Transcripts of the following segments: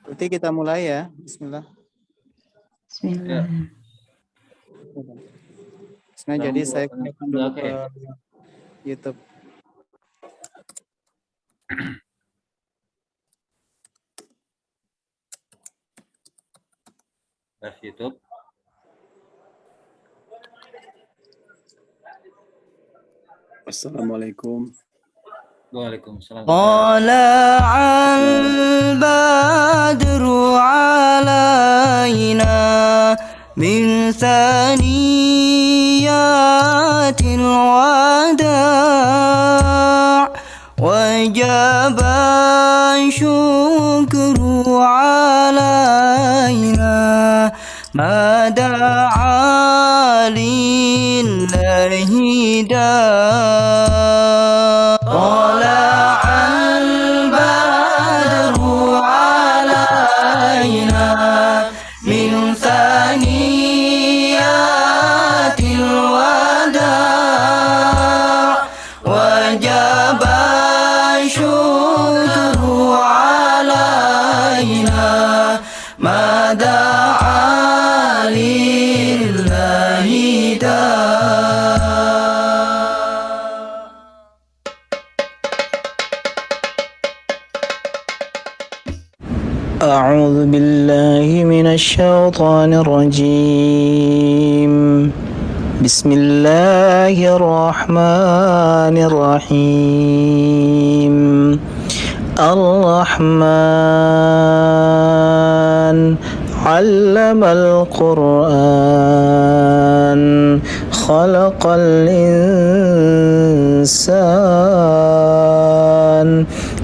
Berarti kita mulai ya. Bismillah. Bismillah. Nah, jadi saya konekkan dulu ke YouTube. Live YouTube. Assalamualaikum. Waalaikumsalam. طلع البدر علينا من ثنيات الوداع وجب الشكر علينا ما دعا لله داع طلع البدر علينا من ثنيات الوداع وجب الشكر علينا ما دعا لله داع. أعوذ بالله من الشيطان الرجيم. بسم الله الرحمن الرحيم. الرحمن علم القرآن خلق الإنسان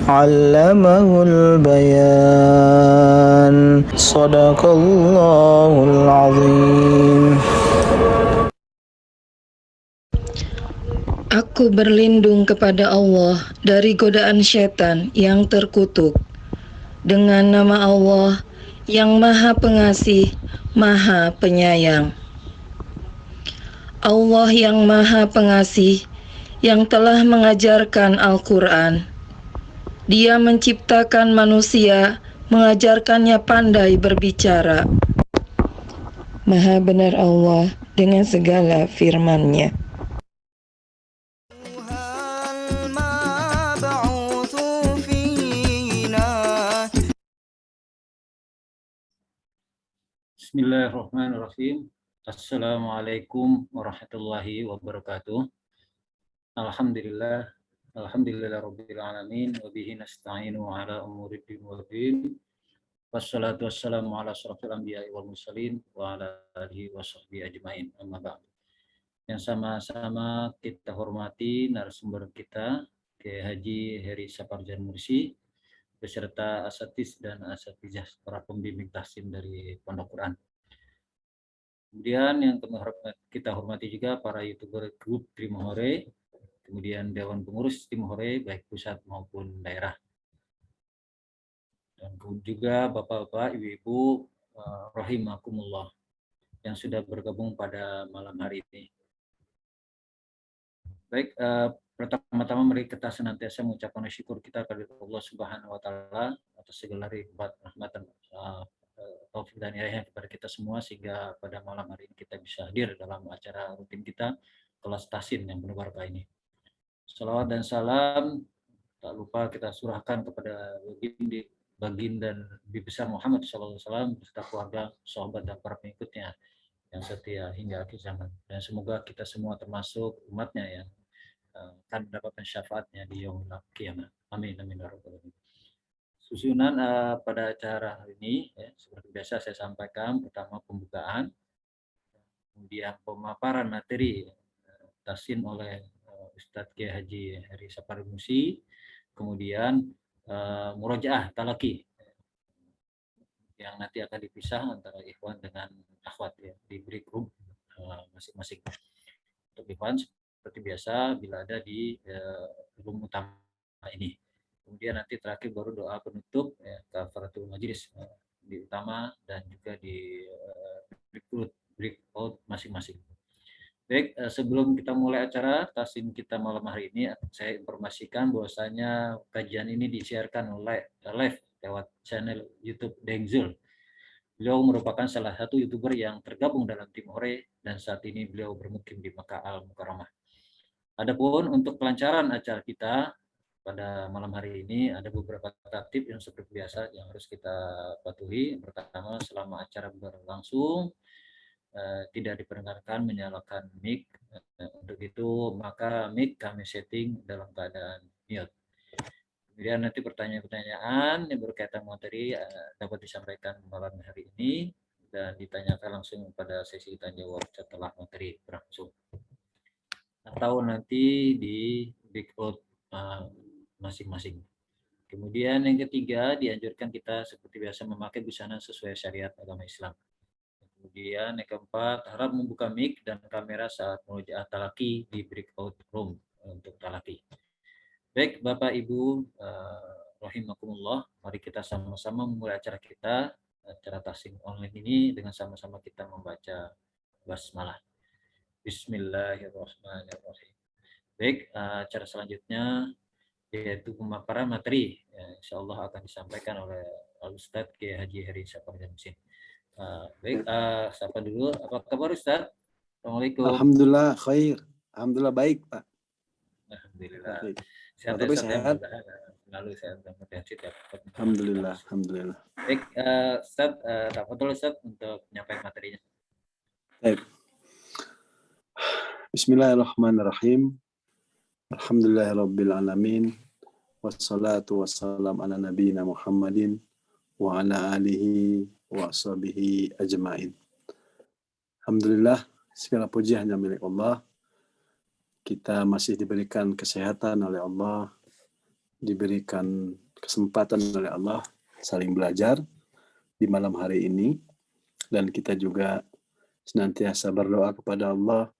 علمه البيان صدق الله العظيم. Aku berlindung kepada Allah dari godaan syaitan yang terkutuk. Dengan nama Allah yang Maha Pengasih, Maha Penyayang. Allah yang Maha Pengasih, yang telah mengajarkan Al-Quran. Dia menciptakan manusia, mengajarkannya pandai berbicara. Maha benar Allah dengan segala firman-Nya. Bismillahirrahmanirrahim. Assalamualaikum warahmatullahi wabarakatuh. Alhamdulillah rabbil alamin wa bihi nasta'inu ala umuri din wa din. Wassalatu wassalamu ala asyrafil anbiya'i wal mursalin wa ala alihi wa sahbihi ajmain. Amma ba'd. Yang sama-sama kita hormati narasumber kita, Kiai Haji Heri Saparjan Mursi, beserta asatiz dan asatizah para pembimbing tahsin dari Pondok Quran. Kemudian yang kita hormati juga para YouTuber grup Trimohore, kemudian Dewan Pengurus Trimohore baik pusat maupun daerah. Dan juga Bapak-bapak, Ibu-ibu rahimakumullah yang sudah bergabung pada malam hari ini. Baik, pertama-tama mari kita senantiasa mengucapkan syukur kita kepada Allah Subhanahu wa taala atas segala nikmat, rahmatan, taufik dan hidayah kepada kita semua sehingga pada malam hari ini kita bisa hadir dalam acara rutin kita kelas tahsin yang penuh barokah ini. Salawat dan salam tak lupa kita surahkan kepada baginda Nabi besar Muhammad SAW beserta keluarga, sahabat dan para pengikutnya yang setia hingga akhir zaman. Dan semoga kita semua termasuk umatnya yang akan mendapatkan syafaatnya di yaumul qiyamah. Amin amin ya rabbal alamin. Susunan pada acara hari ini ya, seperti biasa saya sampaikan pertama pembukaan, kemudian pemaparan materi tahsin oleh Ustadz Kiai Haji Heri Saparjan Mursi, kemudian murojaah talaki yang nanti akan dipisah antara ikhwan dengan akhwat ya, diberi grup masing-masing. Untuk ikhwan seperti biasa bila ada di room utama ini. Kemudian nanti terakhir baru doa penutup ya, kafaratul majelis di utama dan juga di breakout masing-masing. Baik, sebelum kita mulai acara tasim kita malam hari ini, saya informasikan bahwasanya kajian ini disiarkan live lewat channel YouTube Dengzul. Beliau merupakan salah satu YouTuber yang tergabung dalam tim Hore dan saat ini beliau bermukim di Makkah Al-Mukarramah. Adapun untuk kelancaran acara kita pada malam hari ini ada beberapa tertib yang seperti biasa yang harus kita patuhi. Yang pertama, selama acara berlangsung tidak diperkenankan menyalakan mic. Untuk itu maka mic kami setting dalam keadaan mute. Kemudian nanti pertanyaan-pertanyaan yang berkaitan materi dapat disampaikan malam hari ini dan ditanyakan langsung pada sesi tanya jawab setelah materi berlangsung. Atau nanti di breakout masing-masing. Kemudian yang ketiga, dianjurkan kita seperti biasa memakai busana sesuai syariat agama Islam. Kemudian yang keempat, harap membuka mic dan kamera saat murojaah talaki di breakout room untuk talaki. Baik, Bapak Ibu rahimakumullah, mari kita sama-sama memulai acara kita, acara tasim online ini dengan sama-sama kita membaca basmalah. Bismillahirrahmanirrahim. Baik, acara selanjutnya yaitu pemaparan materi. Insya Allah akan disampaikan oleh Al-Ustadz Kiai Haji Heri Syafar Jamsin. Baik, sapa dulu. Apa kabar Ustaz? Assalamualaikum. Alhamdulillah khair. Alhamdulillah baik, Pak. Alhamdulillah. Baik. Sehat Tapi ya, sehat. Selalu sehat dan berhasil ya. Alhamdulillah, alhamdulillah. Baik, Ustaz, tafadhol Ustaz untuk menyampaikan materinya. Baik. Bismillahirrahmanirrahim. Alhamdulillahirabbil alamin. Wassalatu wassalam ala nabiyyina Muhammadin wa ala alihi wa ashabihi ajmain. Alhamdulillah, segala puji hanya milik Allah. Kita masih diberikan kesehatan oleh Allah, diberikan kesempatan oleh Allah saling belajar di malam hari ini, dan kita juga senantiasa berdoa kepada Allah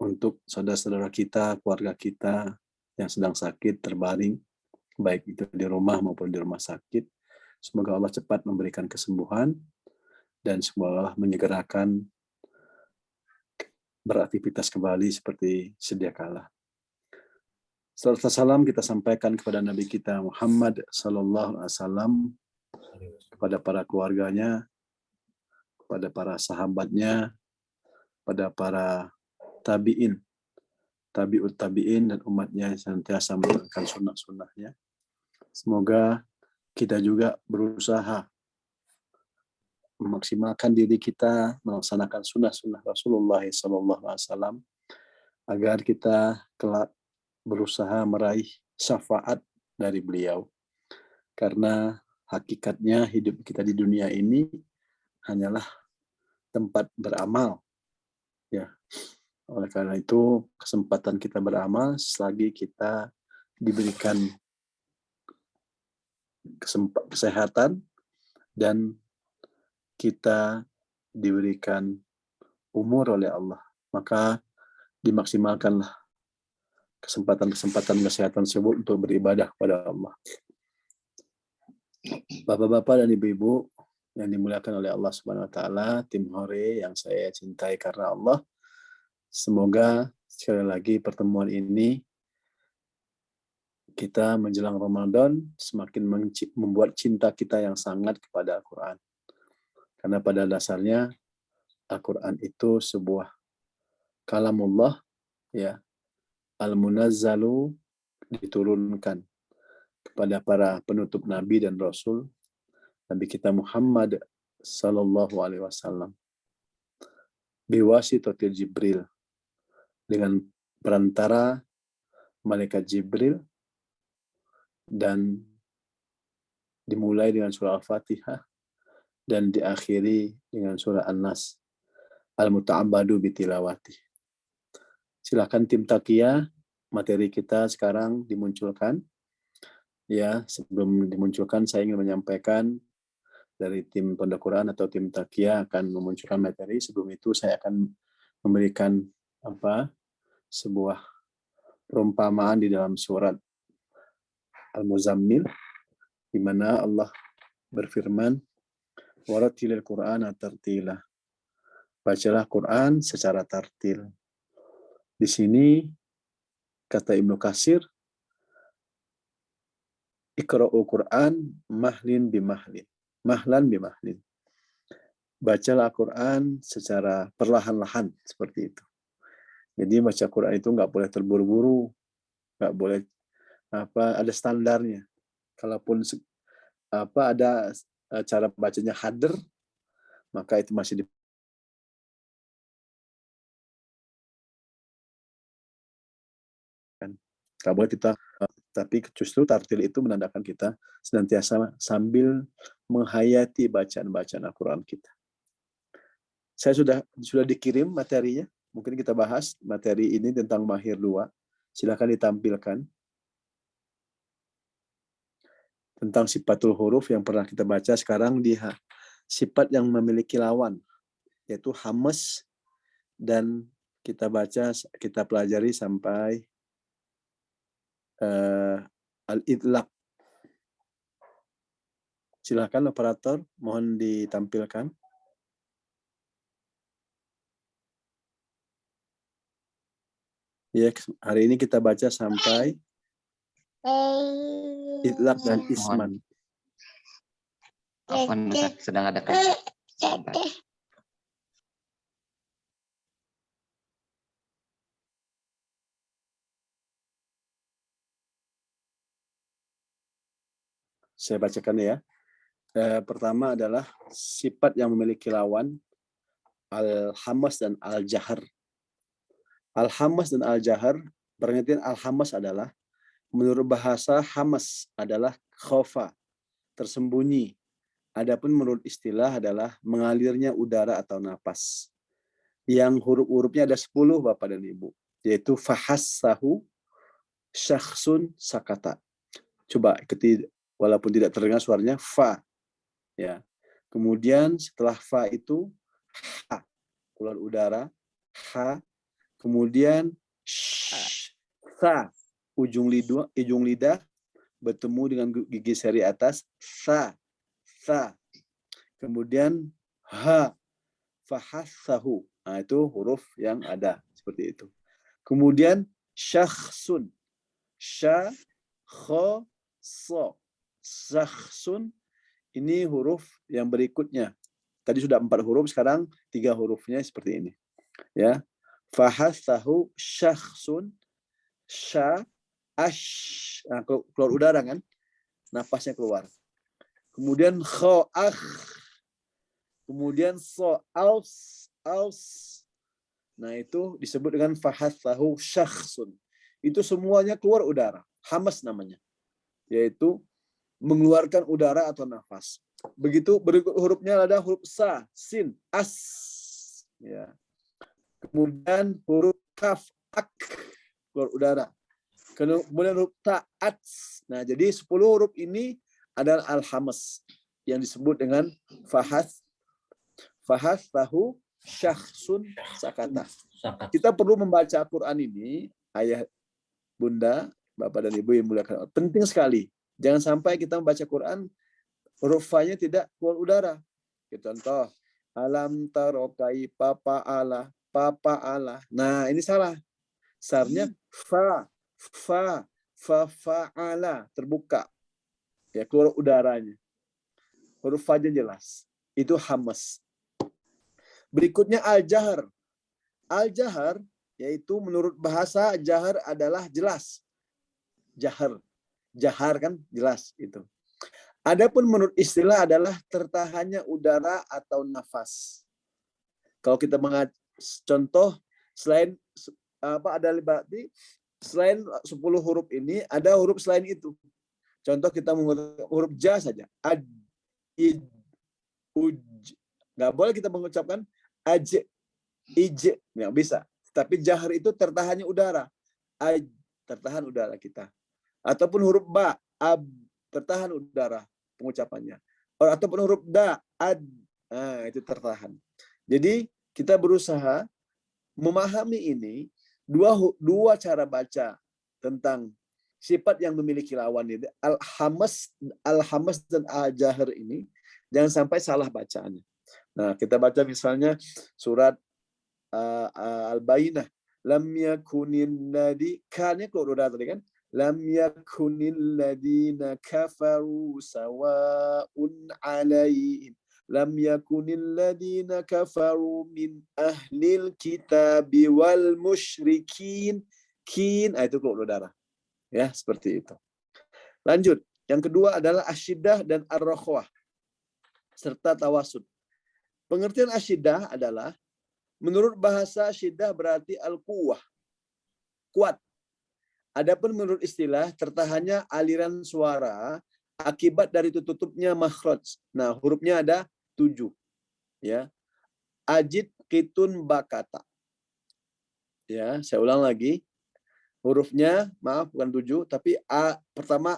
untuk saudara-saudara kita, keluarga kita yang sedang sakit, terbaring, baik itu di rumah maupun di rumah sakit. Semoga Allah cepat memberikan kesembuhan dan semoga Allah menyegerakan beraktivitas kembali seperti sedia kala. Salam salam kita sampaikan kepada Nabi kita Muhammad sallallahu alaihi wasallam, kepada para keluarganya, kepada para sahabatnya, kepada para tabi'in, tabi'ut tabi'in dan umatnya yang senantiasa menjalankan sunnah-sunnahnya. Semoga kita juga berusaha memaksimalkan diri kita melaksanakan sunnah-sunnah Rasulullah SAW agar kita kelak berusaha meraih syafaat dari beliau. Karena hakikatnya hidup kita di dunia ini hanyalah tempat beramal. Ya. Oleh karena itu kesempatan kita beramal selagi kita diberikan kesehatan dan kita diberikan umur oleh Allah, maka dimaksimalkanlah kesempatan-kesempatan kesehatan tersebut untuk beribadah kepada Allah. Bapak-bapak dan ibu-ibu yang dimuliakan oleh Allah Subhanahu wa taala, tim Hore yang saya cintai karena Allah, semoga sekali lagi pertemuan ini kita menjelang Ramadan semakin membuat cinta kita yang sangat kepada Al-Quran. Karena pada dasarnya Al-Quran itu sebuah kalamullah, ya, al-munazzalu, diturunkan kepada para penutup Nabi dan Rasul, Nabi kita Muhammad sallallahu alaihi wasallam, biwasitatil Jibril, dengan perantara malaikat Jibril, dan dimulai dengan surah Al-Fatihah dan diakhiri dengan surah An-Nas, al-muta'abbadu bitilawati. Silakan tim Taqiyah, materi kita sekarang dimunculkan. Ya, sebelum dimunculkan saya ingin menyampaikan dari tim Pondok Quran atau tim Taqiyah akan memunculkan materi. Sebelum itu saya akan memberikan sebuah perumpamaan di dalam surat Al-Muzammil, di mana Allah berfirman, Warattilil Qur'ana tartila. Bacalah Quran secara tartil. Di sini kata Ibnu Katsir, Iqra'ul Qur'an mahlin bimahlin. Mahlan bimahlin. Bacalah Quran secara perlahan-lahan seperti itu. Jadi baca Quran itu nggak boleh terburu-buru, nggak boleh ada standarnya. Kalaupun ada cara bacanya hadr, maka itu masih nggak boleh kita, tapi justru tartil itu menandakan kita senantiasa sambil menghayati bacaan-bacaan Al-Quran kita. Saya sudah dikirim materinya, mungkin kita bahas materi ini tentang Mahir 2. Silakan ditampilkan. Tentang sifatul huruf yang pernah kita baca, sekarang di sifat yang memiliki lawan, yaitu hamas, dan kita pelajari sampai al-idlaq. Silakan operator, mohon ditampilkan. Ya, hari ini kita baca sampai idlaq dan isman. Afwan, Ustaz, sedang ada kerja. Saya bacakan ya. Pertama adalah sifat yang memiliki lawan, al-hamas dan al-jahar. Al-hamas dan al-jahar, pengertian al-hamas adalah, menurut bahasa hamas adalah khofa, tersembunyi. Adapun menurut istilah adalah mengalirnya udara atau napas. Yang huruf-hurufnya ada 10 Bapak dan Ibu, yaitu fahassahu syakhsun sakata. Coba ikuti walaupun tidak terdengar suaranya, fa. Ya. Kemudian setelah fa itu ha, keluar udara, ha. Kemudian sa, ujung lidah bertemu dengan gigi seri atas, sa. Kemudian ha, fahassahu. Nah, itu huruf yang ada seperti itu. Kemudian syakhsun, sya, kha, so. Syakhsun, ini huruf yang berikutnya. Tadi sudah 4 huruf, sekarang 3 hurufnya seperti ini. Ya. Fahassahu syakhsun, sya, ash. Nah, keluar udara kan? Napasnya keluar. Kemudian kha, akh. Kemudian so, aus. Nah, itu disebut dengan fahassahu syakhsun. Itu semuanya keluar udara. Hamas namanya. Yaitu mengeluarkan udara atau nafas. Begitu berikut hurufnya ada huruf sa, sin, as. Ya. Kemudian huruf kaf, ak, keluar udara. Kemudian huruf ta, ats. Nah, jadi 10 huruf ini adalah al-hamas yang disebut dengan fahassahu syakhsun sakata. Kita perlu membaca Quran ini, ayah, bunda, bapak dan ibu yang muliakan. Penting sekali. Jangan sampai kita membaca Quran, huruf fa-nya tidak keluar udara. Contoh, alam taro kaifa fa'ala. Nah, ini salah. Seharusnya fa'ala, terbuka. Ya, keluar udaranya. Huruf fa-nya jelas. Itu hamas. Berikutnya al-jahar. Al-jahar, yaitu menurut bahasa, jahar adalah jelas. Jahar kan jelas itu. Adapun menurut istilah adalah tertahannya udara atau nafas. Kalau kita contoh, selain ada berarti selain 10 huruf ini ada huruf selain itu. Contoh kita menggunakan huruf ja saja. Ad, id, uj. Nggak boleh kita mengucapkan aj, ij. Nggak bisa. Tapi jahar itu tertahannya udara. Aj, tertahan udara kita. Ataupun huruf ba, ab, tertahan udara pengucapannya. Ataupun huruf da, ad, nah, itu tertahan. Jadi kita berusaha memahami ini, dua cara baca tentang sifat yang memiliki lawan ini, al-hamas dan al-jahar ini Jangan sampai salah bacaannya. Nah, kita baca misalnya surat Al-Bayyinah. Lam yakunil ladzi kan-nya keluar udara tadi kan? Lam yakunil ladzina kafaru sawa'un 'alaihim. Lam yakunil ladzina kafaru min ahlil kitabi wal musyrikin. Itu keluar udara. Ya, seperti itu. Lanjut. Yang kedua adalah asyiddah dan ar-rakhwah serta tawasud. Pengertian asyiddah adalah menurut bahasa syiddah berarti al-quwwah, kuat. Adapun menurut istilah tertahannya aliran suara akibat dari tutupnya makhraj. Nah, hurufnya ada 7. Ya. Ajid kitun bakata. Ya, saya ulang lagi. Hurufnya, maaf bukan 7, tapi A pertama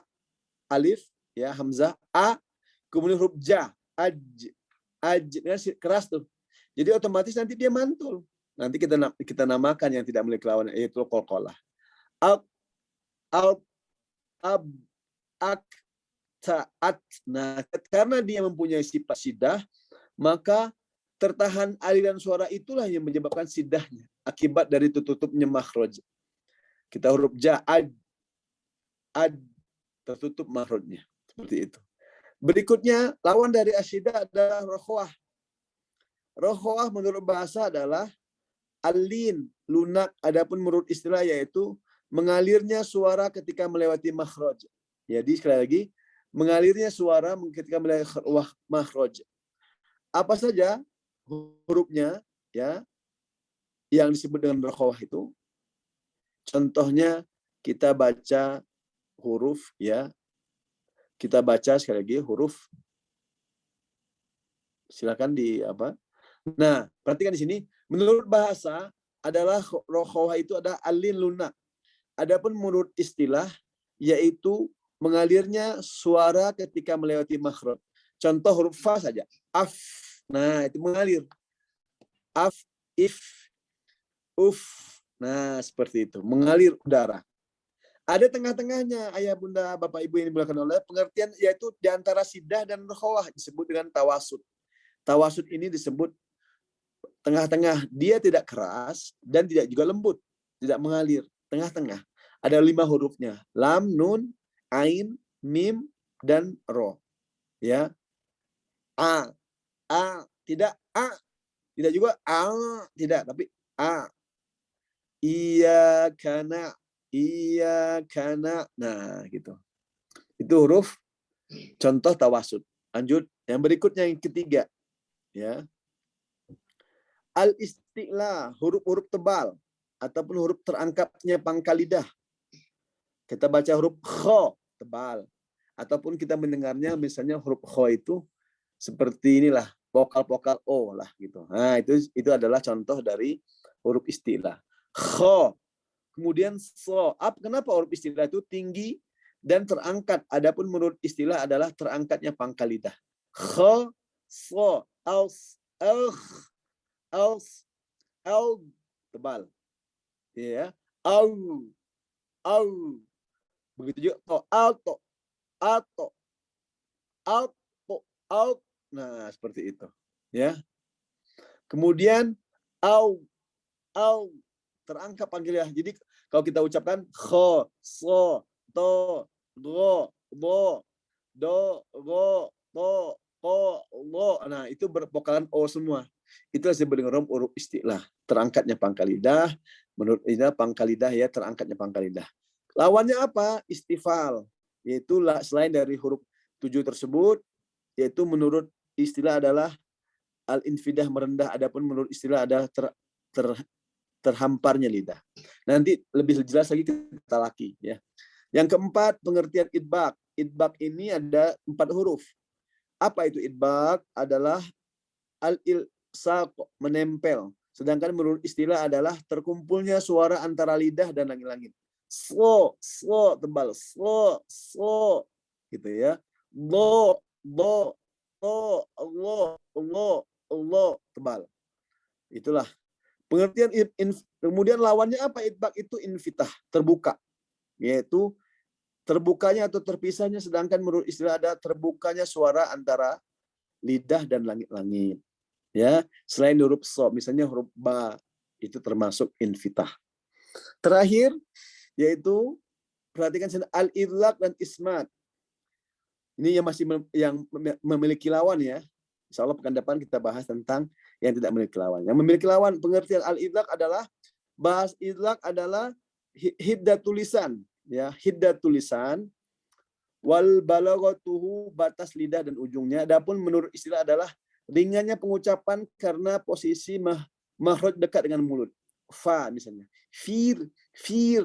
alif, ya, hamzah, A, kemudian huruf ja, aj, keras tuh. Jadi otomatis nanti dia mantul. Nanti kita namakan yang tidak memiliki lawan, yaitu qalqalah. Ab, ab, ak, ta'at. Nah, karena dia mempunyai sifat syiddah, maka tertahan aliran suara itulah yang menyebabkan siddahnya akibat dari tutupnya makhraj. Kita huruf ja, ad, tertutup makhrajnya. Seperti itu. Berikutnya, lawan dari asyiddah adalah rakhwah. Rakhwah menurut bahasa adalah alin, lunak. Adapun menurut istilah yaitu mengalirnya suara ketika melewati makhraj. Jadi sekali lagi, mengalirnya suara ketika melewati makhraj. Apa saja hurufnya, ya, yang disebut dengan rakhwah itu? Contohnya kita baca huruf, ya. Kita baca sekali lagi huruf. Silakan di apa? Nah, perhatikan di sini. Menurut bahasa adalah rakhwah itu ada alin lunak. Adapun menurut istilah yaitu mengalirnya suara ketika melewati makhraj. Contoh huruf fa saja. Af. Nah, itu mengalir. Af, if, uf. Nah, seperti itu. Mengalir udara. Ada tengah-tengahnya, ayah bunda, bapak ibu yang dimuliakan oleh pengertian, yaitu di antara siddah dan rakhwah disebut dengan tawasud. Tawasud ini disebut tengah-tengah. Dia tidak keras dan tidak juga lembut. Tidak mengalir. Tengah-tengah. Ada 5 hurufnya. Lam, nun, ain, mim, dan ro. Ya. A. Tidak A. Tidak juga A. Tidak. Tapi A. Iya kana. Nah, gitu. Itu huruf contoh tawasud. Lanjut. Yang berikutnya yang ketiga. Ya. Al-isti'la, huruf-huruf tebal ataupun huruf terangkatnya pangkal lidah. Kita baca huruf kho, tebal. Ataupun kita mendengarnya misalnya huruf kho itu seperti inilah, vokal-vokal O lah gitu. Nah, itu adalah contoh dari huruf istilah. Kho. Kemudian so. Kenapa huruf istilah itu tinggi dan terangkat? Adapun menurut istilah adalah terangkatnya pangkal lidah. Kho, so, aus, tebal. Ya, au. Begitu juga alto. Nah, seperti itu. Ya. Kemudian au. Terangkat pangkal lidah. Jadi kalau kita ucapkan kho, so, to, do, bo, do, go, to, ko, lo. Nah, itu bervokalan O semua. Itu disebut dengan huruf istilah. Terangkatnya pangkal lidah. Menurut ini pangkal lidah ya, terangkatnya pangkal lidah. Lawannya apa? Istifal. Yaitu selain dari huruf 7 tersebut, yaitu menurut istilah adalah al-infidah merendah. Adapun menurut istilah adalah terhamparnya lidah. Nanti lebih jelas lagi kita laki, ya. Yang keempat, pengertian idbaq. Idbaq ini ada 4 huruf. Apa itu idbaq? Adalah al-ilsaq, menempel. Sedangkan menurut istilah adalah terkumpulnya suara antara lidah dan langit-langit. Slow, tebal. Slow, gitu ya. Lo, tebal. Itulah. Pengertian kemudian lawannya apa? Idbaq itu infitah, terbuka. Yaitu terbukanya atau terpisahnya, sedangkan menurut istilah ada terbukanya suara antara lidah dan langit-langit. Ya, selain huruf so, misalnya huruf ba, itu termasuk infitah. Terakhir yaitu perhatikan al-idlaq dan ismat. Ini yang masih memiliki lawan ya. Insya Allah pekan depan kita bahas tentang yang tidak memiliki lawan. Yang memiliki lawan, pengertian al-idlaq adalah, bahas idlaq adalah hiddah tulisan, ya, hiddah tulisan, wal balaghatuhu, batas lidah dan ujungnya. Adapun menurut istilah adalah ringannya pengucapan karena posisi makhraj dekat dengan mulut. Fa misalnya, fir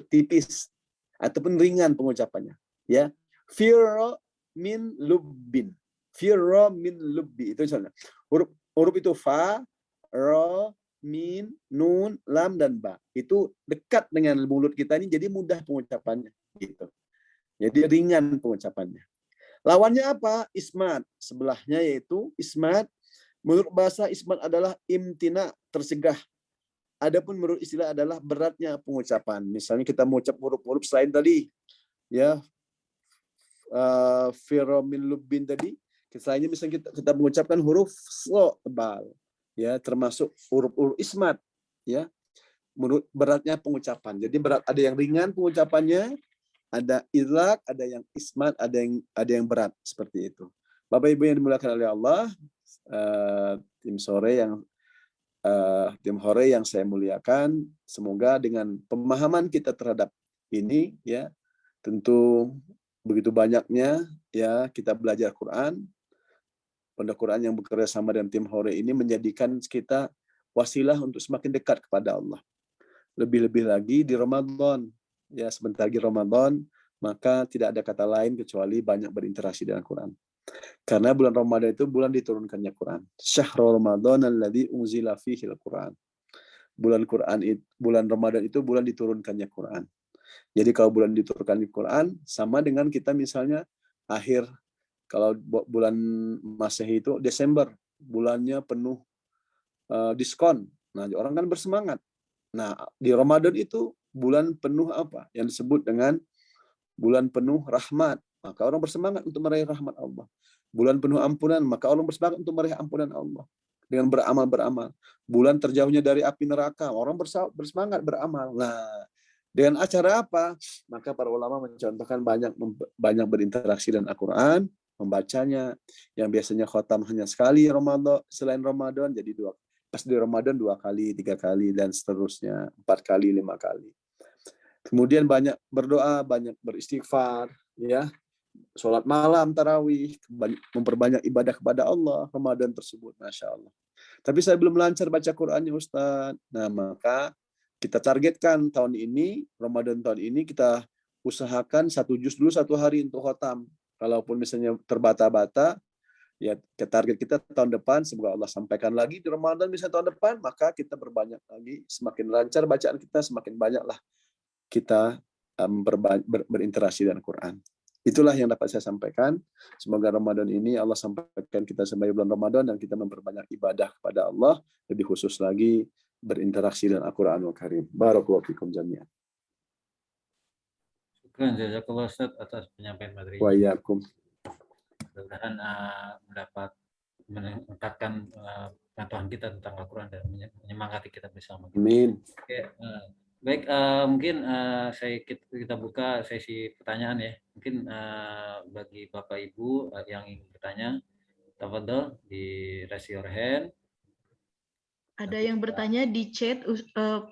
tipis ataupun ringan pengucapannya, ya. Fir min lubbin, firra min lubbi, itu misalnya huruf itu fa, ra, min, nun, lam dan ba, itu dekat dengan mulut kita ini, jadi mudah pengucapannya gitu, jadi ringan pengucapannya. Lawannya apa? Ismat, sebelahnya yaitu ismat. Menurut bahasa ismat adalah imtina, tercegah. Adapun menurut istilah adalah beratnya pengucapan. Misalnya kita mengucap huruf-huruf selain tadi, ya, firra min lubbin tadi, selainnya misalnya kita mengucapkan huruf so, tebal, ya, termasuk huruf-huruf ismat, ya, menurut beratnya pengucapan. Jadi berat, ada yang ringan pengucapannya, ada idlaq, ada yang ismat, ada yang berat, seperti itu. Bapak Ibu yang dimuliakan oleh Allah, tim hore yang saya muliakan, semoga dengan pemahaman kita terhadap ini, ya, tentu begitu banyaknya, ya, kita belajar Quran, Pondok Quran yang bekerja sama dengan tim hore ini menjadikan kita wasilah untuk semakin dekat kepada Allah. Lebih-lebih lagi di Ramadan, ya, sebentar lagi Ramadan, maka tidak ada kata lain kecuali banyak berinteraksi dengan Quran. Karena bulan Ramadan itu bulan diturunkannya Quran. Syahrul Ramadan alladzi unzila fihil Quran. Bulan Ramadan itu bulan diturunkannya Quran. Jadi kalau bulan diturunkannya Quran sama dengan kita misalnya akhir, kalau bulan Masehi itu Desember, bulannya penuh diskon. Nah, orang kan bersemangat. Nah, di Ramadan itu bulan penuh apa? Yang disebut dengan bulan penuh rahmat. Maka orang bersemangat untuk meraih rahmat Allah. Bulan penuh ampunan, maka orang bersemangat untuk meraih ampunan Allah. Dengan beramal. Bulan terjauhnya dari api neraka, orang bersemangat beramal. Nah, dengan acara apa? Maka para ulama mencontohkan banyak berinteraksi dengan Al-Quran, membacanya. Yang biasanya khotam hanya sekali Ramadan, selain Ramadan jadi dua. Pas di Ramadan 2 kali, 3 kali, dan seterusnya, 4 kali, 5 kali. Kemudian banyak berdoa, banyak beristighfar, ya, sholat malam, tarawih, memperbanyak ibadah kepada Allah Ramadan tersebut, masya Allah. Tapi saya belum lancar baca Qurannya, Ustaz. Nah, maka kita targetkan tahun ini, Ramadan tahun ini kita usahakan 1 juz dulu 1 hari untuk khotam. Kalaupun misalnya terbata-bata, ya target kita tahun depan, semoga Allah sampaikan lagi di Ramadan misalnya tahun depan, maka kita berbanyak lagi, semakin lancar bacaan kita, semakin banyaklah kita berinteraksi dengan Quran. Itulah yang dapat saya sampaikan. Semoga Ramadan ini Allah sampaikan kita sebagai bulan Ramadan dan kita memperbanyak ibadah kepada Allah, lebih khusus lagi berinteraksi dengan Al-Quranul Karim. Barakallahu fikum jami'an. Syukran jazakallah Ustaz atas penyampaian materi. Wa iyyakum. Mudah-mudahan mendapat meningkatkan pengetahuan kita tentang Al-Quran dan menyemangati kita bersama. Amin. Oke, baik, mungkin kita buka sesi pertanyaan ya. Mungkin bagi Bapak Ibu yang ingin bertanya, tafadhol di raise your hand. Ada yang bertanya di chat,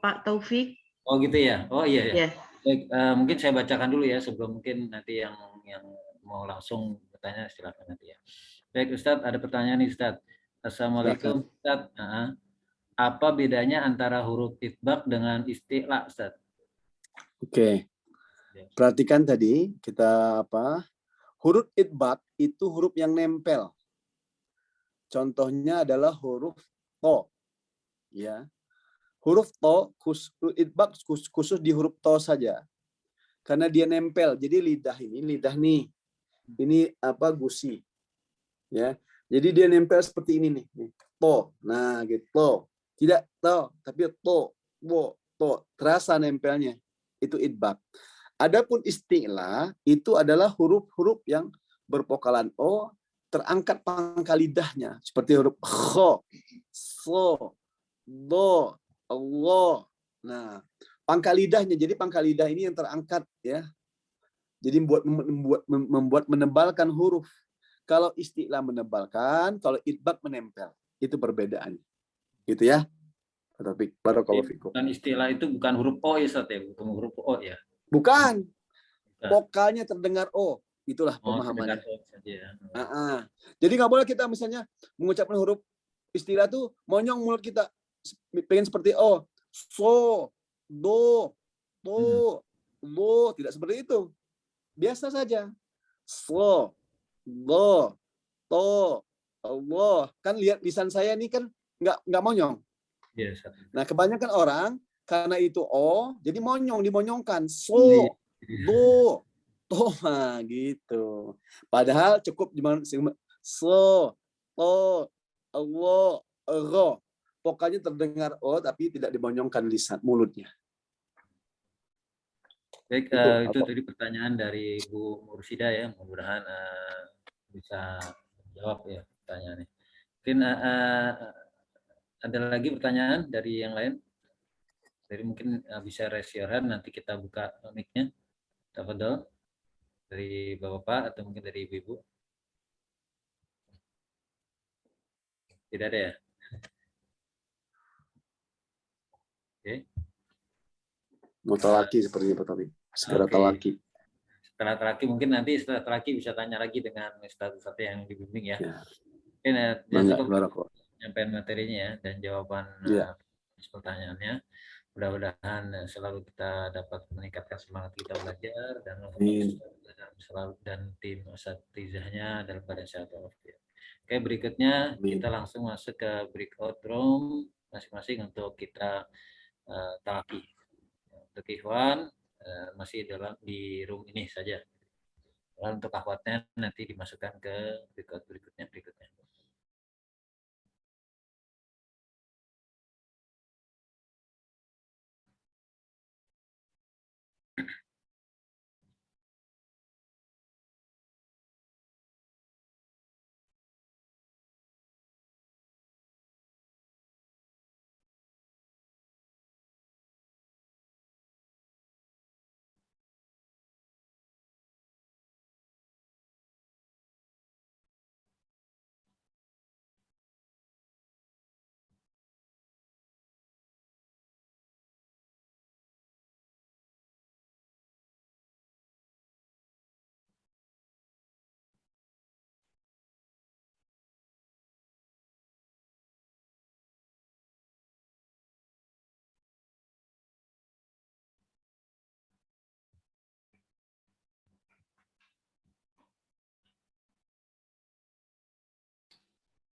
Pak Taufik. Oh gitu ya. Oh iya ya. Yeah. Baik, mungkin saya bacakan dulu ya sebelum mungkin nanti yang mau langsung bertanya silakan nanti ya. Baik Ustadz, ada pertanyaan nih Ustadz. Assalamualaikum Ustadz. Apa bedanya antara huruf itbaq dengan isti'la, Ustaz? Oke. Perhatikan tadi kita huruf itbaq itu huruf yang nempel. Contohnya adalah huruf to. Ya. Huruf to itbaq khusus di huruf to saja. Karena dia nempel. Jadi lidah nih. Ini gusi. Ya. Jadi dia nempel seperti ini nih. To. Nah, gitu. Tidak to, tapi to, terasa nempelnya. Itu itbaq. Adapun isti'la itu adalah huruf-huruf yang bervokalan o terangkat pangkal lidahnya seperti huruf kho, so, do, Allah. Nah, pangkal lidahnya, jadi pangkal lidah ini yang terangkat ya. Jadi membuat menebalkan huruf. Kalau istilah menebalkan, kalau idbak menempel. Itu perbedaannya. Gitu ya. Tapi barakallahu fikum. Dan istilah itu bukan huruf O ya, Ustaz ya, bukan huruf O ya. Bukan. Vokalnya terdengar O. Itulah pemahamannya. Jadi nggak boleh kita misalnya mengucapkan huruf istilah tuh monyong mulut kita, pengen seperti O, so, do, to, lo, tidak seperti itu. Biasa saja. So, do, to, Allah. Kan lihat lisan saya ini kan nggak monyong. Yes. Nah kebanyakan orang karena itu O, jadi monyong, dimonyongkan. So, do, toh, gitu. Padahal cukup so, to, Allah, ro. Pokoknya terdengar O tapi tidak dimonyongkan lisan mulutnya. Baik, itu tadi pertanyaan dari Bu Mursida ya, mudah-mudahan bisa jawab ya pertanyaannya. Mungkin ada lagi pertanyaan dari yang lain? Jadi mungkin bisa raise your hand, nanti kita buka mic-nya. Tafadhol. Dari Bapak atau mungkin dari Ibu-ibu? Tidak ada ya? Oke. Mau talaki seperti Pak Taufik. Segera talaki. Setelah talaki mungkin nanti setelah talaki bisa tanya lagi dengan Ustaz yang dibimbing ya. Oke, penyampaian materinya ya dan jawaban pertanyaannya. Mudah-mudahan selalu kita dapat meningkatkan semangat kita belajar dan selalu dan tim asatizahnya dalam keadaan sehat walafiat. Oke, berikutnya kita langsung masuk ke breakout room masing-masing untuk kita talaki. Untuk ikhwan masih di room ini saja. Lalu untuk akhwatnya nanti dimasukkan ke breakout berikutnya.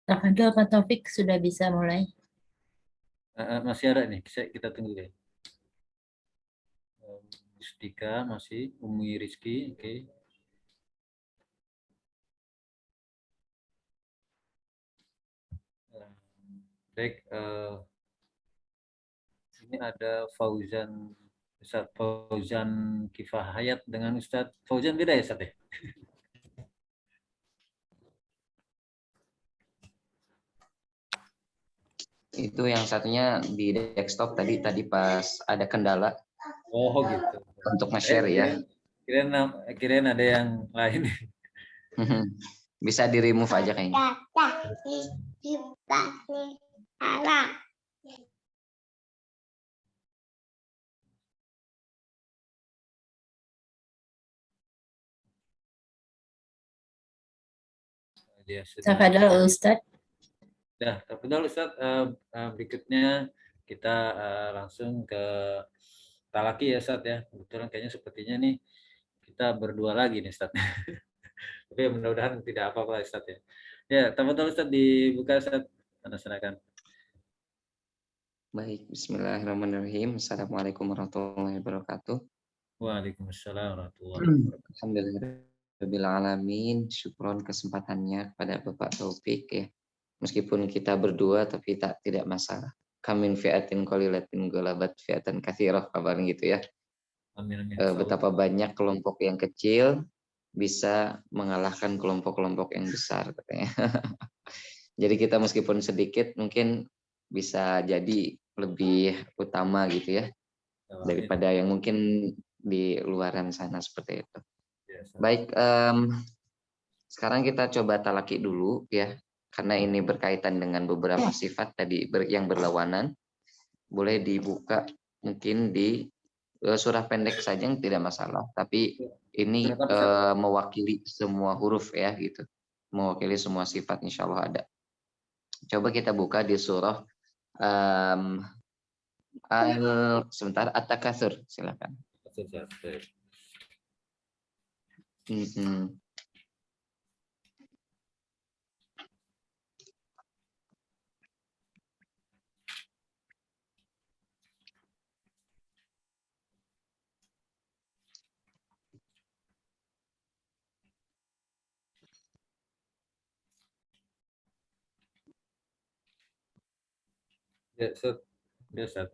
Tafadhol Pak Taufik, sudah bisa mulai. Masih ada nih, kita tunggu deh. Mustika masih, Umi Rizky, oke. Baik, ini ada Ustaz Fauzan Kifayat dengan Ustaz Fauzan, beda ya Ustaz ya? Itu yang satunya di desktop tadi pas ada kendala. Oh gitu. Untuk nge-share ya. Kirain ada yang lain. Bisa di remove aja kayaknya. Tafadhol Ustaz. Ya, tafadhol Ustaz. Berikutnya kita langsung ke talaki ya Ustaz ya. Kebetulan kayaknya sepertinya nih kita berdua lagi nih Ustaz. Tapi mudah-mudahan tidak apa-apa Ustaz ya. Ya, tafadhol Ustaz, dibuka Ustaz. Silakan. Baik, bismillahirrahmanirrahim. Assalamualaikum warahmatullahi wabarakatuh. Waalaikumsalam warahmatullahi wabarakatuh. Alhamdulillahirabbil alamin. Syukron kesempatannya kepada Bapak Taufik ya. Meskipun kita berdua tapi tidak masalah. Kamin fi'atin qalilatin ghalabat fi'atan katsirah, kabar gitu ya. Amin. Betapa banyak kelompok yang kecil bisa mengalahkan kelompok-kelompok yang besar katanya. Jadi kita meskipun sedikit mungkin bisa jadi lebih utama gitu ya daripada yang mungkin di luaran sana seperti itu. Baik, sekarang kita coba talaki dulu ya, karena ini berkaitan dengan beberapa sifat tadi yang berlawanan. Boleh dibuka mungkin di surah pendek saja tidak masalah, tapi ini mewakili semua huruf ya gitu, mewakili semua sifat insya Allah ada. Coba kita buka di surah sebentar, At-Takatsur, silakan. Ya, Ustaz. Ya, Ustaz.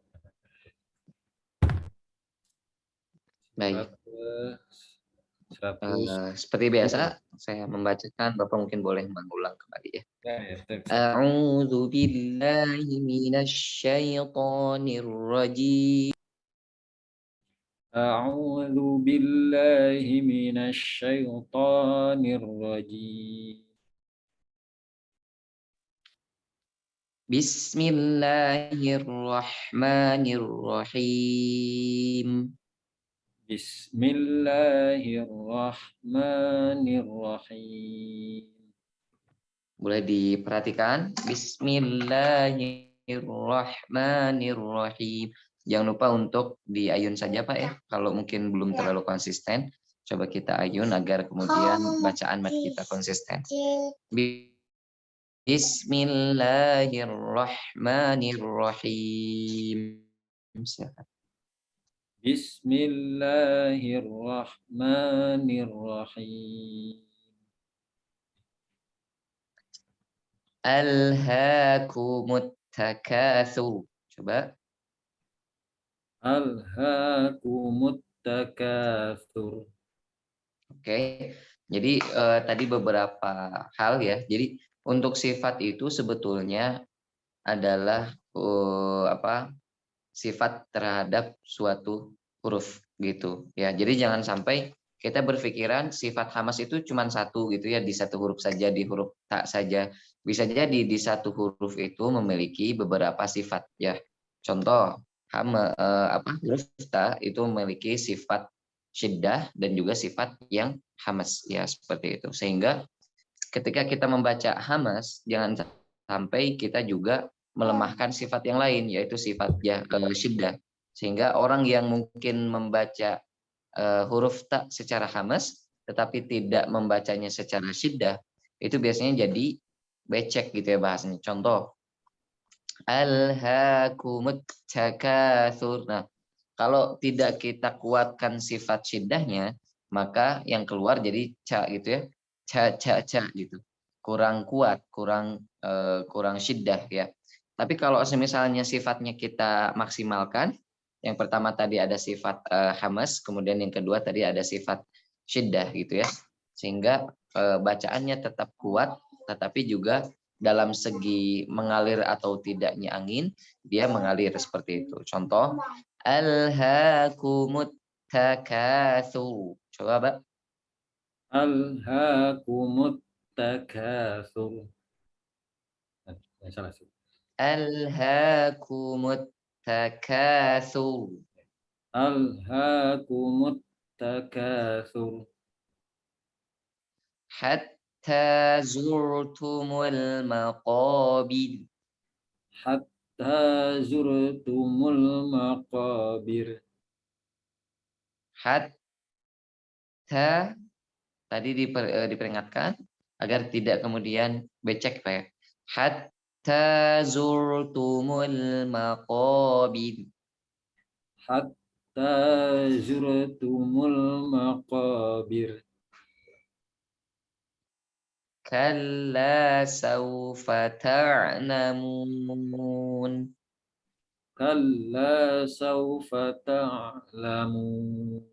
Baik. 100. Seperti biasa, saya membacakan, Bapak mungkin boleh mengulang kembali ya. Ya, A'udzu billahi minasyaitonir rajim. A'udzu billahi minasyaitonir rajim. Bismillahirrahmanirrahim. Bismillahirrahmanirrahim. Boleh diperhatikan. Bismillahirrahmanirrahim. Jangan lupa untuk diayun saja Pak ya. Kalau mungkin belum terlalu konsisten, coba kita ayun agar kemudian bacaan kita konsisten. Bismillahirrahmanirrahim. Silakan. Bismillahirrahmanirrahim. Alhaakumut takatsur. Coba. Alhaakumut takatsur. Oke. Jadi tadi beberapa hal ya. Jadi untuk sifat itu sebetulnya adalah sifat terhadap suatu huruf gitu ya. Jadi jangan sampai kita berpikiran sifat hamas itu cuma satu gitu ya, di satu huruf saja, di huruf ta saja. Bisa jadi di satu huruf itu memiliki beberapa sifat ya. Contoh huruf ta itu memiliki sifat syiddah dan juga sifat yang hamas ya, seperti itu. Sehingga ketika kita membaca hamas jangan sampai kita juga melemahkan sifat yang lain, yaitu sifat syiddah. Sehingga orang yang mungkin membaca huruf ta secara hamas tetapi tidak membacanya secara syiddah, itu biasanya jadi becek gitu ya bahasanya. Contoh, alhaakumut takatsur. Nah, kalau tidak kita kuatkan sifat syiddahnya, maka yang keluar jadi ca gitu ya. Ca gitu. Kurang kuat, kurang syiddah ya. Tapi kalau misalnya sifatnya kita maksimalkan, yang pertama tadi ada sifat hamas, kemudian yang kedua tadi ada sifat syiddah gitu ya. Sehingga bacaannya tetap kuat, tetapi juga dalam segi mengalir atau tidaknya angin, dia mengalir seperti itu. Contoh, alhaakumut takatsur. Coba, Pak. Alhaakumut takatsur. Salah sih. Alhaakumut takatsur. Alhaakumut takatsur. Hatta zurtumul maqabir. Hatta zurtumul maqabir. Hatta tadi diperingatkan agar tidak kemudian becek Pak ya. Hatta zurtumul maqabir. Hatta zurtumul maqabir. Kalla sawfa ta'lamun. Kalla sawfa ta'lamun.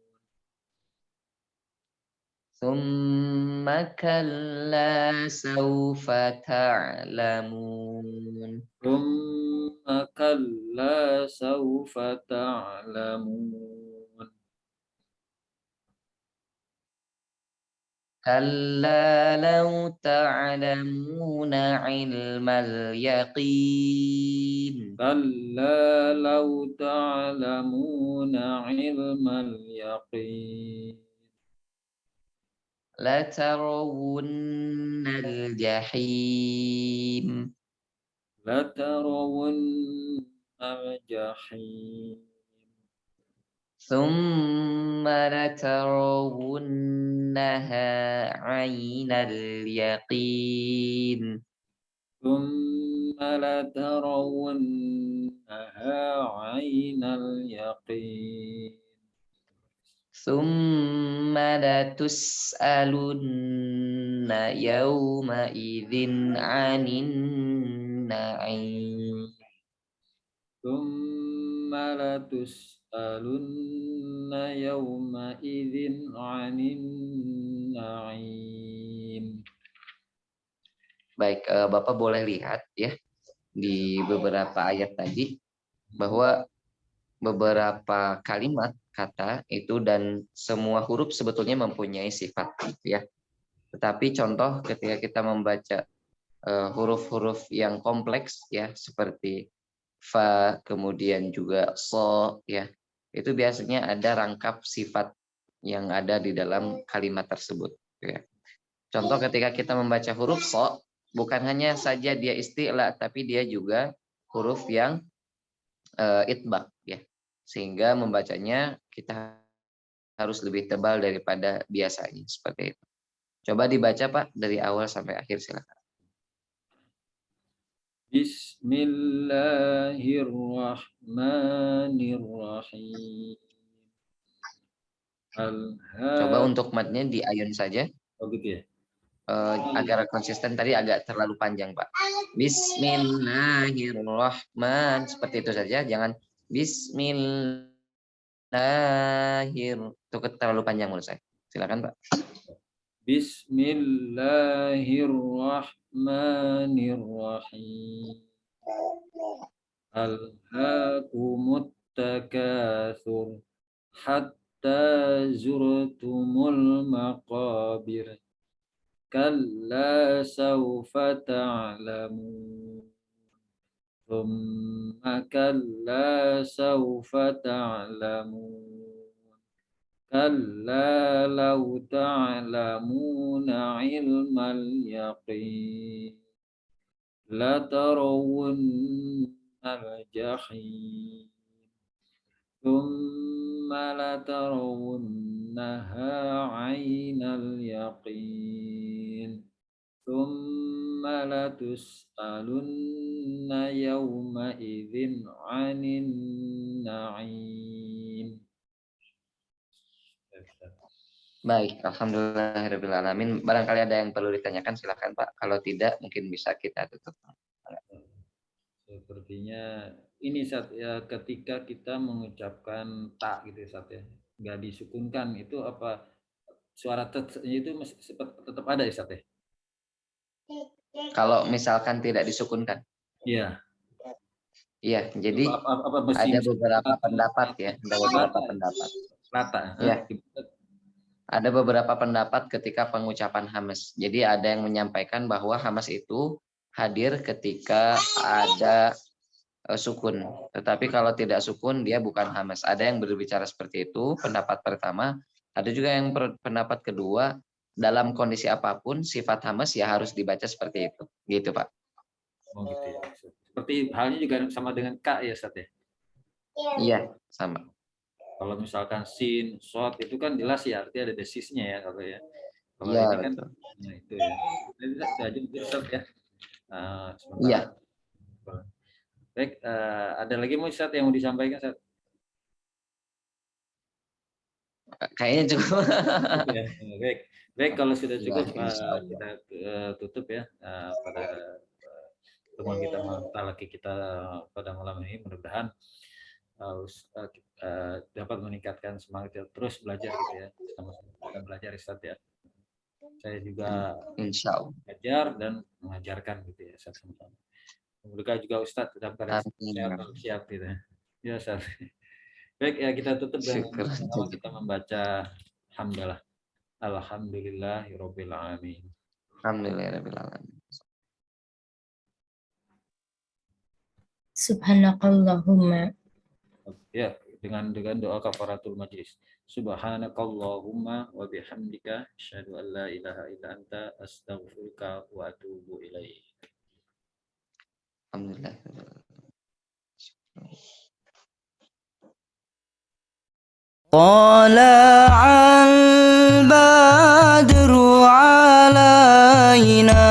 Thumma kalla sawfa ta'lamun. Thumma kalla sawfa ta'lamun. Kalla law ta'lamuna ilmal yaqin. Kalla law ta'lamuna ilmal yaqin. Latarawunnal jahim. Latarawunnal jahim. Thumma latarawunnaha 'ainal yaqin. Thumma latarawunnaha 'ainal yaqin. Thumma latus'alunna yawma idzin 'anin na'im. Thumma latus'alunna yawma idzin 'anin na'im. Baik, Bapak boleh lihat ya di beberapa ayat tadi bahwa beberapa kalimat kata itu dan semua huruf sebetulnya mempunyai sifat ya. Tetapi contoh ketika kita membaca huruf-huruf yang kompleks ya seperti fa kemudian juga so ya itu biasanya ada rangkap sifat yang ada di dalam kalimat tersebut ya. Contoh ketika kita membaca huruf so bukan hanya saja dia isti'la tapi dia juga huruf yang itbaq ya. Sehingga membacanya kita harus lebih tebal daripada biasanya seperti itu. Coba dibaca Pak dari awal sampai akhir silakan. Bismillahirrahmanirrahim. Coba untuk matnya diayun saja. Oh gitu ya. Agar konsisten tadi agak terlalu panjang Pak. Bismillahirrahmanirrahim seperti itu saja, jangan itu terlalu panjang menurut saya. Silakan Pak. Bismillahirrahmanirrahim. Alhaakumut takatsur hatta zurtumul maqabir. Kalla sawfa ta'lamun. Thumma kalla sawfa ta'lamun. Kalla law ta'lamuna ilmal yaqin. Latarawunnal jahim. Thumma latarawunnaha 'ainal yaqin. Thumma latus'alunna yawma idzin 'anin na'im. Baik, alhamdulillahirabbil alamin. Barangkali ada yang perlu ditanyakan silakan Pak. Kalau tidak mungkin bisa kita tutup. Sepertinya ini saat ya ketika kita mengucapkan tak gitu saat ya nggak disukunkan itu apa suara itu tetap ada ya saat ya? Kalau misalkan tidak disukunkan. Iya. Iya, jadi ada beberapa pendapat ya, ada beberapa pendapat. Rata. Ya. Ada beberapa pendapat ketika pengucapan hamas. Jadi ada yang menyampaikan bahwa hamas itu hadir ketika ada sukun. Tetapi kalau tidak sukun dia bukan hamas. Ada yang berbicara seperti itu, pendapat pertama. Ada juga yang pendapat kedua, dalam kondisi apapun sifat hamas ya harus dibaca seperti itu. Gitu Pak. Oh gitu ya. Seperti halnya juga sama dengan K ya Ustaz ya? Iya, sama. Kalau misalkan sin, shot itu kan jelas ya artinya ada desisnya ya kalau ya. Kalau ya, ini kan betul. nah itu ya. Itu aja Ustaz ya. Iya. Baik, ada lagi mau Ustaz yang mau disampaikan Ustaz? Kayaknya cukup. Ya, baik kalau sudah cukup kita tutup ya pada pertemuan kita lagi kita pada malam ini. Mudah-mudahan dapat meningkatkan semangat terus belajar gitu ya, sama-sama belajar Ustaz ya. Saya juga Insya Allah. belajar dan mengajarkan gitu ya sama-sama. Semoga juga Ustadz dalam keadaan siap gitu ya. Ya Ustadz. Baik ya, kita tutup dengan sama kita membaca hamdalah. Alhamdulillahirabbil alamin. Alhamdulillahirabbil alamin. Subhanakallahumma. Ya, dengan doa kafaratul majlis. Subhanakallahumma wa bihamdika asyhadu an la ilaha illa anta astaghfiruka wa atubu ilaik. Alhamdulillah. طلع البدر علينا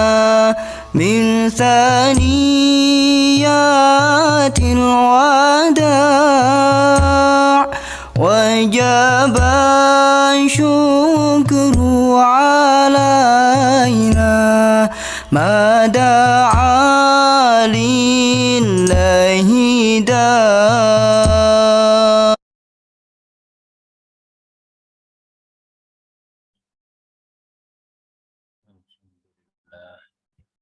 من ثنيات الوداع وجب الشكر علينا ما دعا لله داع